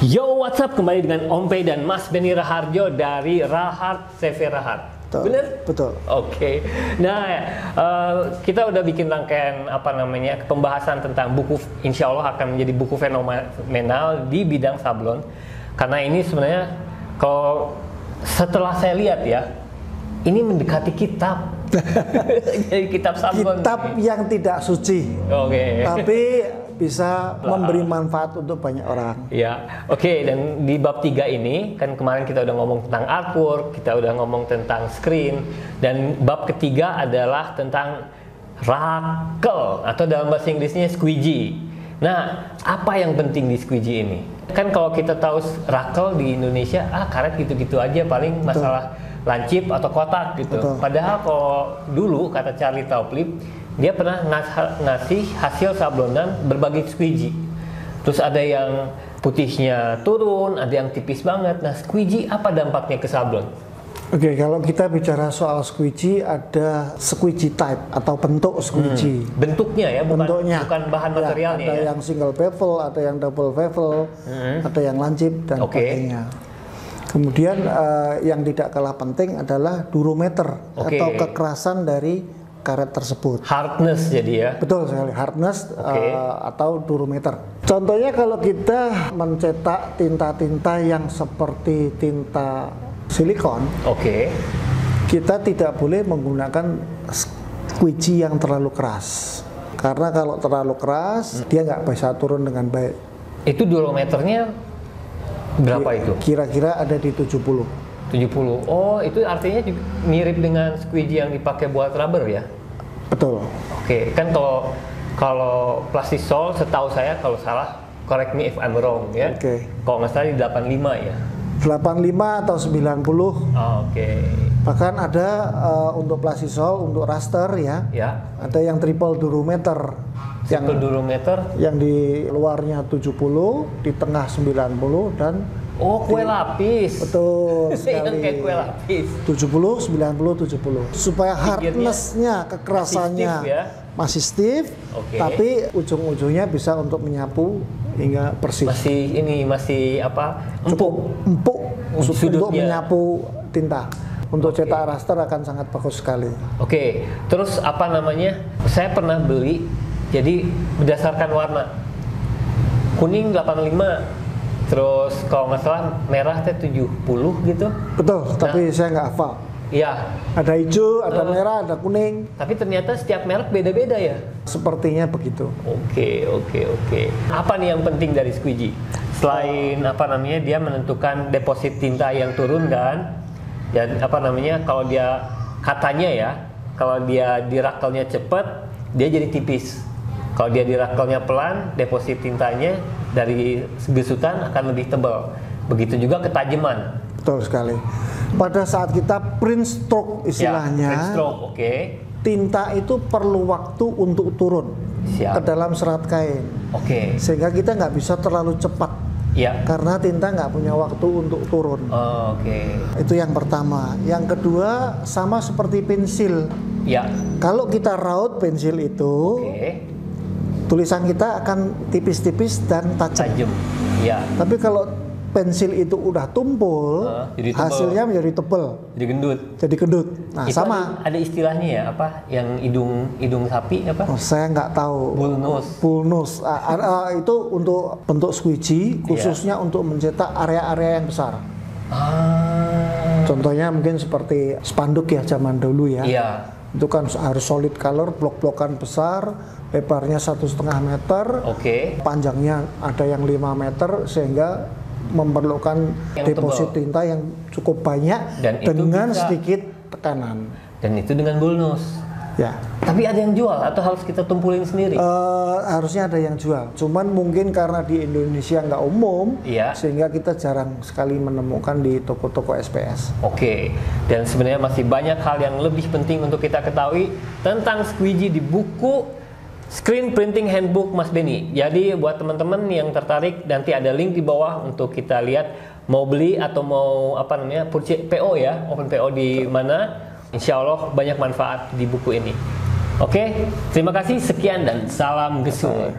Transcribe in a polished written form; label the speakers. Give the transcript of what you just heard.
Speaker 1: Yo, what's up? Kembali dengan Om Pei dan Mas Benny Raharjo dari Rahart CV Rahart.
Speaker 2: Betul,
Speaker 1: bener?
Speaker 2: betul.
Speaker 1: Oke. Nah, kita udah bikin rangkaian pembahasan tentang buku, insya Allah akan menjadi buku fenomenal di bidang sablon. Karena ini sebenarnya kalau setelah saya lihat ya, ini mendekati kitab. Jadi kitab sablon.
Speaker 2: Kitab yang tidak suci.
Speaker 1: Oke.
Speaker 2: Tapi bisa memberi manfaat untuk banyak orang.
Speaker 1: Ya, oke. Dan di bab 3 ini, kan kemarin kita udah ngomong tentang artwork, kita udah ngomong tentang screen, dan bab ketiga adalah tentang rakel, atau dalam bahasa Inggrisnya squeegee. Nah, apa yang penting di squeegee ini? Kan kalau kita tahu rakel di Indonesia, karet gitu-gitu aja, paling masalah lancip atau kotak gitu.
Speaker 2: Betul.
Speaker 1: Padahal kalau dulu, kata Charlie Taupelip, dia pernah ngasih hasil sablonan berbagai squeegee. Terus ada yang putihnya turun, ada yang tipis banget. Nah, squeegee apa dampaknya ke sablon?
Speaker 2: Oke, kalau kita bicara soal squeegee, ada squeegee type atau bentuk squeegee.
Speaker 1: Bentuknya ya,
Speaker 2: Bentuknya.
Speaker 1: bukan bahan materialnya
Speaker 2: ada
Speaker 1: ya.
Speaker 2: yang single bevel, ada yang double bevel, ada yang lancip dan sebagainya. Kemudian yang tidak kalah penting adalah durometer atau kekerasan dari karet tersebut.
Speaker 1: Hardness jadi ya.
Speaker 2: Betul sekali, hardness atau durometer. Contohnya kalau kita mencetak tinta-tinta yang seperti tinta silikon, kita tidak boleh menggunakan squeegee yang terlalu keras. Karena kalau terlalu keras, dia nggak bisa turun dengan baik.
Speaker 1: Itu durometernya berapa itu? Kira-kira
Speaker 2: ada di 70.
Speaker 1: 70. Oh, itu artinya mirip dengan squeegee yang dipakai buat rubber ya?
Speaker 2: Betul.
Speaker 1: Oke, kan kalau plastisol setahu saya, kalau salah correct me if I'm wrong ya. Kalau nggak salah di 85 ya.
Speaker 2: 85 atau 90. Bahkan ada untuk plastisol, untuk raster ya. Ada yang triple durometer.
Speaker 1: Triple durometer
Speaker 2: yang di luarnya 70, di tengah 90 dan
Speaker 1: kue lapis.
Speaker 2: Betul sekali.
Speaker 1: Yang kayak kue lapis.
Speaker 2: 70, 90, 70. Supaya hardness-nya, kekerasannya masih stiff, tapi ujung-ujungnya bisa untuk menyapu hingga bersih.
Speaker 1: Masih empuk.
Speaker 2: Empuk untuk menyapu tinta. Untuk cetak raster akan sangat bagus sekali.
Speaker 1: Terus saya pernah beli, jadi berdasarkan warna. Kuning 85. Terus kalau nggak salah merah teh 70 gitu.
Speaker 2: Betul, tapi saya nggak hafal.
Speaker 1: Iya.
Speaker 2: Ada hijau, ada merah, ada kuning.
Speaker 1: Tapi ternyata setiap merek beda-beda ya?
Speaker 2: Sepertinya begitu.
Speaker 1: Oke. Apa nih yang penting dari squeegee? Selain dia menentukan deposit tinta yang turun kan? Dan kalau dia katanya ya, kalau dia dirakelnya cepat, dia jadi tipis. Kalau dia dirakelnya pelan, deposit tintanya dari gesutan akan lebih tebal. Begitu juga ketajaman.
Speaker 2: Betul sekali. Pada saat kita print stroke istilahnya,
Speaker 1: print stroke,
Speaker 2: tinta itu perlu waktu untuk turun ke dalam serat kain. Sehingga kita nggak bisa terlalu cepat. Karena tinta nggak punya waktu untuk turun. Itu yang pertama. Yang kedua, sama seperti pensil. Kalau kita raut pensil itu, tulisan kita akan tipis-tipis dan tajam. Tapi kalau pensil itu udah tumpul, hasilnya menjadi tebal. Jadi gendut. Nah,
Speaker 1: itu
Speaker 2: sama.
Speaker 1: Ada istilahnya ya, yang hidung sapi apa?
Speaker 2: Saya nggak tahu. Bull nose. Itu untuk bentuk squeegee, khususnya untuk mencetak area-area yang besar. Contohnya mungkin seperti spanduk ya zaman dulu ya. Itu kan harus solid color, blok-blokan besar, lebarnya 1,5 meter, panjangnya ada yang 5 meter, sehingga memerlukan deposit tinta yang cukup banyak dan dengan sedikit tekanan.
Speaker 1: Dan itu dengan bullnose. Tapi ada yang jual atau harus kita tumpulin sendiri?
Speaker 2: Harusnya ada yang jual. Cuman mungkin karena di Indonesia nggak umum, sehingga kita jarang sekali menemukan di toko-toko SPS.
Speaker 1: Dan sebenarnya masih banyak hal yang lebih penting untuk kita ketahui tentang squeegee di buku Screen Printing Handbook Mas Benny. Jadi buat teman-teman yang tertarik, nanti ada link di bawah untuk kita lihat mau beli atau mau PO ya, open PO di mana. Insya Allah banyak manfaat di buku ini. Terima kasih, sekian dan salam gesur.